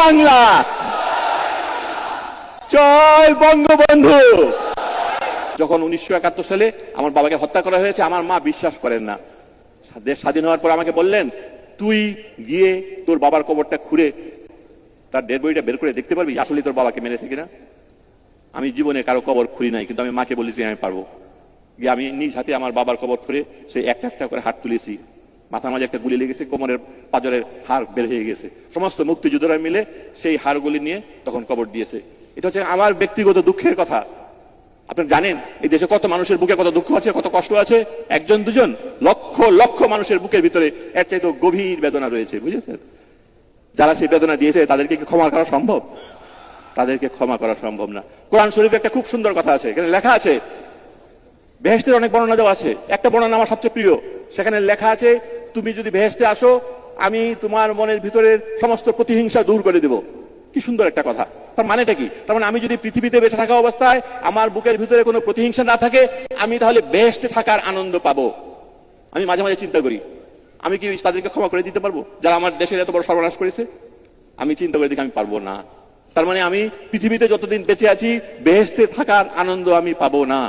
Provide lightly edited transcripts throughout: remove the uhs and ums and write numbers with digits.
বাংলা, জয় বঙ্গবন্ধু। যখন 1971 সালে আমার বাবাকে হত্যা করা হয়েছে, আমার মা বিশ্বাস করেন না। দেশ স্বাধীন হওয়ার পর আমাকে বললেন, তুই গিয়ে তোর বাবার কবরটা খুঁড়ে তার ডেড বডিটা বের করে দেখতে পারবি আসলে তোর বাবাকে মেরেছে কিনা। আমি জীবনে কারো কবর খুঁড়ি নাই, কিন্তু আমি মাকে বলেছি আমি পারবো। গিয়ে আমি নিজ হাতে আমার বাবার কবর খুঁড়ে সে একটা একটা করে হাত তুলেছি। মাথার মাঝে একটা গুলি লেগেছে, কোমরের পাঁজরের হাড় বের হয়ে গেছে। সমস্ত মুক্তিযোদ্ধারা মিলে সেই হাড়গুলি নিয়ে তখন কবর দিয়েছে। এটা হচ্ছে আমার ব্যক্তিগত দুঃখের কথা। আপনারা জানেন এই দেশে কত মানুষের বুকে কত দুঃখ আছে, কত কষ্ট আছে। একজন দুজন, লক্ষ লক্ষ মানুষের বুকের ভিতরে এর চাইতে গভীর বেদনা রয়েছে, বুঝেছেন? যারা সেই বেদনা দিয়েছে তাদেরকে কি ক্ষমা করা সম্ভব? তাদেরকে ক্ষমা করা সম্ভব না। কোরআন শরীফে একটা খুব সুন্দর কথা আছে, এখানে লেখা আছে, বেহেশতের অনেক বর্ণনা দেওয়া আছে। একটা বর্ণনা আমার সবচেয়ে প্রিয়। সেখানে লেখা আছে, তুমি যদি বেহেশতে আসো, আমি তোমার মনের ভিতরের সমস্ত প্রতিহিংসা দূর করে দেব। কি সুন্দর একটা কথা। তার মানেটা কি? তার মানে আমি যদি পৃথিবীতে বেঁচে থাকা অবস্থায় আমার বুকের ভিতরে কোনো প্রতিহিংসা না থাকে, আমি তাহলে বেহেশতে থাকার আনন্দ পাবো। আমি মাঝে মাঝে চিন্তা করি, আমি কি তাদেরকে ক্ষমা করে দিতে পারবো যারা আমার দেশের এত বড় সর্বনাশ করেছে? আমি চিন্তা করে দেখি আমি পারবো না। তার মানে আমি পৃথিবীতে যতদিন বেঁচে আছি বেহেশতে থাকার আনন্দ আমি পাবো না।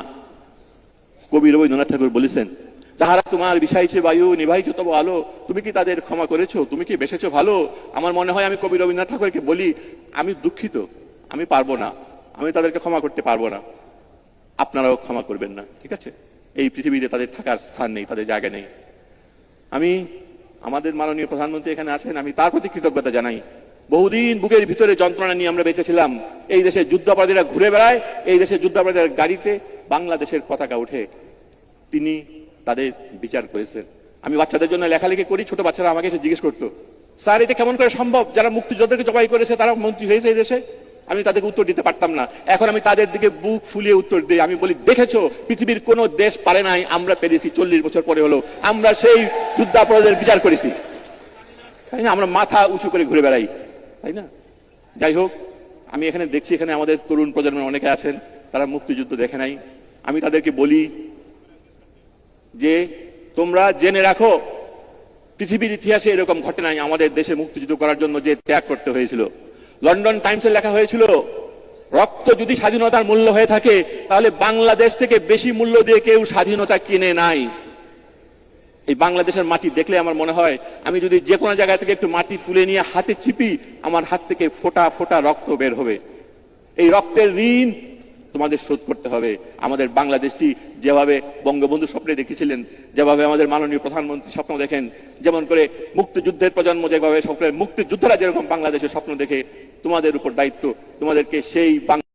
কবি রবীন্দ্রনাথ ঠাকুর বলেছেন, যাহারা তোমার বিষাইছে বায়ু নিভাইছো তব আলো, তুমি কি তাদের ক্ষমা করেছো? তুমি কি বেসেছো ভালো? আমার মনে হয় আমি কবি রবীন্দ্রনাথ ঠাকুরকে বলি, আমি দুঃখিত, আমি পারবো না, আমি তাদেরকে ক্ষমা করতে পারবো না। আপনারাও ক্ষমা করবেন না, ঠিক আছে? এই পৃথিবীতে তাদের থাকার স্থান নেই, তাদের জায়গা নেই। আমি আমাদের মাননীয় প্রধানমন্ত্রী এখানে আছেন, আমি তার প্রতি কৃতজ্ঞতা জানাই। বহুদিন বুকের ভিতরে যন্ত্রণা নিয়ে আমরা বেঁচেছিলাম। এই দেশে যুদ্ধাপরাধীরা ঘুরে বেড়ায়, এই দেশে যুদ্ধাপরাধীদের গাড়িতে বাংলাদেশের পতাকা উঠে। তিনি তাদের বিচার করেছেন। আমি বাচ্চাদের জন্য লেখালেখি করি, ছোট বাচ্চারা আমাকে এসে জিজ্ঞেস করতো, স্যার এটা কেমন করে সম্ভব, যারা মুক্তিযোদ্ধাকে জবাই করেছে তারা মন্ত্রী হয়েছে এই দেশে? আমি তাদেরকে উত্তর দিতে পারতাম না। এখন আমি তাদের দিকে বুক ফুলিয়ে উত্তর দিই। আমি বলি, দেখেছো পৃথিবীর কোন দেশ পারে নাই, আমরা পেরেছি। 40 বছর পরে হলো আমরা সেই যুদ্ধাপরাধের বিচার করেছি, তাই না? আমরা মাথা উঁচু করে ঘুরে বেড়াই, তাই না? যাই হোক, আমি এখানে দেখছি এখানে আমাদের তরুণ প্রজন্মের অনেকে আছেন, তারা মুক্তিযুদ্ধ দেখে নাই। আমি তাদেরকে বলি যে তোমরা জেনে রাখো, পৃথিবীর ইতিহাসে এরকম ঘটে নাই আমাদের দেশে মুক্তিযুদ্ধ করার জন্য যে ত্যাগ করতে হয়েছিল। লন্ডন টাইমসে লেখা হয়েছিল, রক্ত যদি স্বাধীনতার মূল্য হয়ে থাকে তাহলে বাংলাদেশ থেকে বেশি মূল্য দিয়ে কেউ স্বাধীনতা কিনে নাই। এই বাংলাদেশের মাটি দেখলে আমার মনে হয়, আমি যদি যে কোনো জায়গা থেকে একটু মাটি তুলে নিয়ে হাতে চিপি, আমার হাত থেকে ফোঁটা ফোঁটা রক্ত বের হবে। এই রক্তের ঋণ তোমাদের শোধ করতে হবে। আমাদের বাংলাদেশটি যেভাবে বঙ্গবন্ধু স্বপ্নে দেখেছিলেন, যেভাবে আমাদের মাননীয় প্রধানমন্ত্রী স্বপ্ন দেখেন, যেমন করে মুক্তিযুদ্ধের প্রজন্ম যেভাবে স্বপ্নের, মুক্তিযোদ্ধারা যেরকম বাংলাদেশের স্বপ্ন দেখে, তোমাদের উপর দায়িত্ব তোমাদেরকে সেই